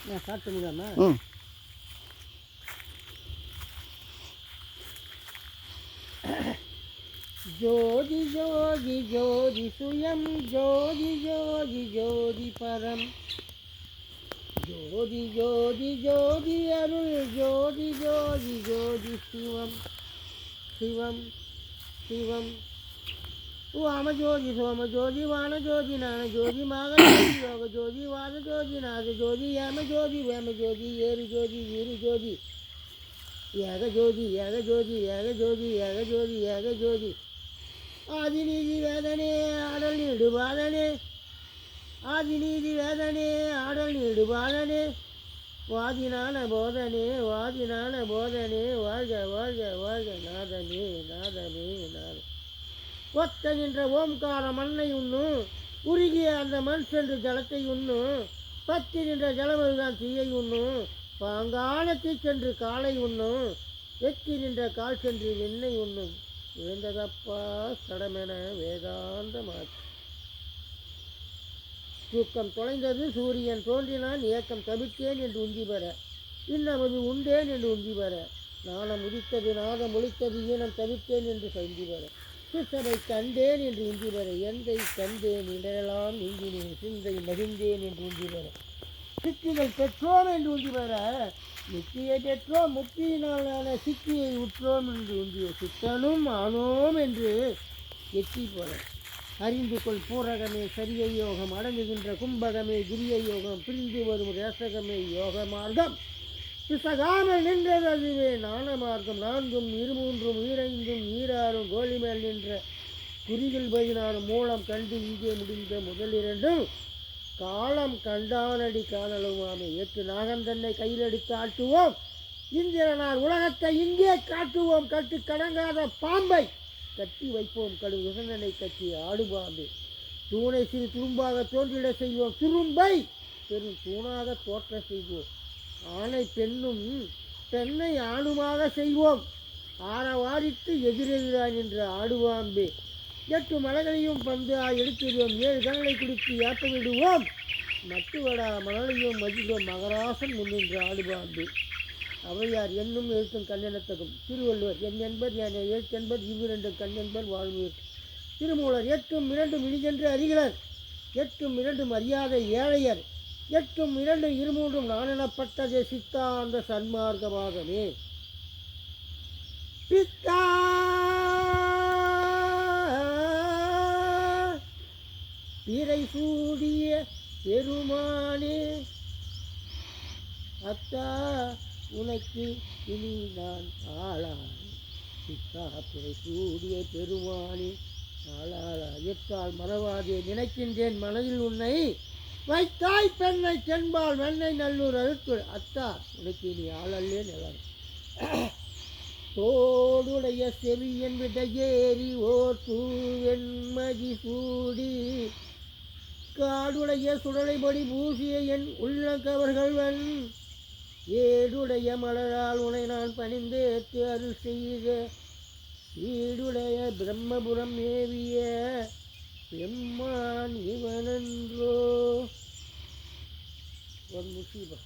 நான் ஸ்டார்ட் பண்ணிடலாமா? ஜோதி ஜோதி ஜோதி சுயம் ஜோதி ஜோதி ஜோதி பரம் ஜோதி ஜோதி ஜோதி அருள் ஜோதி ஜோதி ஜோதி சிவம் சிவம் சிவம் வாம ஜோதி சோம ஜோதி வான ஜோதி நான ஜோதி மாக ஜோதி யோக ஜோதி வான ஜோதி நாத ஜோதி ஏம ஜோதி வேம ஜோதி ஏறு ஜோதி வீரு ஜோதி ஏக ஜோதி ஏக ஜோதி ஏக ஜோதி ஏக ஜோதி ஏக ஜோதி ஆதிநீதி வேதனே ஆடல் நீடுபாதனே ஆதிநீதி வேதனே ஆடல் நீடுபாதனே வாதினான போதனே வாதினான போதனே வாழ்க வாழ்க வாழ்க நாதனே நாதனே நாத ஒத்த நின்ற ஓம்கார மண்ணை உண்ணும் உருகிய அந்த மண் சென்று ஜலத்தை உண்ணும் பத்தி நின்ற ஜலமதுதான் தீயை உண்ணும் பாங்கான தீ சென்று காலை உண்ணும் வெற்றி நின்ற கால் சென்று வெண்ணெய் உண்ணும் வேந்ததப்பா சடமென வேதாந்தமாச்சு தூக்கம் தொலைந்தது சூரியன் தோன்றினான் ஏக்கம் தவிர்த்தேன் என்று உந்தி பெற இன்னமது உண்டேன் என்று உந்தி பெற நாணம் உதித்தது நாதம் ஒழித்தது ஈனம் தவிர்த்தேன் என்று சந்தி பெற சிசரை கண்டேன் என்று உந்தி பெற எந்தை கண்டேன் இடரெல்லாம் நீங்கினேன் சிந்தை மகிழ்ந்தேன் என்று உந்தி பெற சித்திகள் பெற்றோம் என்று உந்தி பெற முக்தியை பெற்றோம் முக்தியினாலான சித்தியை உற்றோம் என்று உந்திய சித்தனும் ஆனோம் என்று எட்டி போற அறிந்து கொள் பூரகமே சரிய யோகம் அடங்குகின்ற கும்பகமே கிரிய யோகம் பிரிந்து வரும் ரேசகமே யோக மார்க்கம் பிசகாமல் நின்றது அதுவே நாண மார்க்கம் நான்கும் இருமூன்றும் ஈரைந்தும் ஈராறும் கோலிமேல் நின்ற குறிகள் 16 மூலம் கண்டு இங்கே முடிந்த முதலிரண்டும் காலம் கண்டானடி காணலுமாமே ஏற்று நாகந்தன்னை கையில் எடுத்து ஆட்டுவோம் இந்திரனார் உலகத்தை இங்கே காட்டுவோம் கட்டு கடங்காத பாம்பை கட்டி வைப்போம் கடு விசந்தனை கட்டி ஆடுபாம்பே தூணை சிறு துரும்பாக தோன்றிட செய்வோம் துரும்பை பெரும் தூணாக தோற்ற செய்வோம் ஆணை பெண்ணும் பெண்ணை ஆணுமாக செய்வோம் ஆரவாரித்து எதிரெதிரான் என்று ஆடுவாம்பே 8 மலைகளையும் பந்து எடுத்துடுவோம் 7 கண்களை குடித்து ஏப்பமிடுவோம் நட்டுவடா மணலையும் மதிவோம் மகராசன் முன்னின்று ஆடுவாம்பே அவையார் என்னும் எழுத்தும் கண்ணெனத்தகும் திருவள்ளுவர் என் என்பர் என் எழுத்தென்பர் இவ்விரண்டும் கண்ணென்பர் வாழ்வீர் திருமூலர் 8ம் 2 இனிதென்று அறிகிறார் 8ம் 2 அறியாத ஏழையர் 8ம் 2 இருமூன்றும் நான் எனப்பட்டதே சித்தாந்த சன்மார்க்கமாகவே பித்தா பிறை சூடிய பெருமானே அத்தா உனக்கு இனி நான் ஆளான் பித்தா பிறை சூடிய பெருமானே ஆளாளா எத்தால் மறவாதே நினைக்கின்றேன் மனதில் உன்னை வைத்தாய் பெண்ணை தென்பால் வெண்ணை நல்லூர் அழுத்து அத்தா உனக்கு இனி ஆளல்லே நிலம் தோடுடைய செவியன் விடையேறி ஓர் தூவெண்மதி சூடி காடுடைய சுடலைபடி பூசிய என் உள்ளக்கவர்கள்வன் ஏடுடைய மலரால் உனை நான் பணிந்தேற்று அருள் செய்த ஈடுடைய பிரம்மபுரம் மேவிய பெம்மான் இவனன்றோ ஒரு முசீபா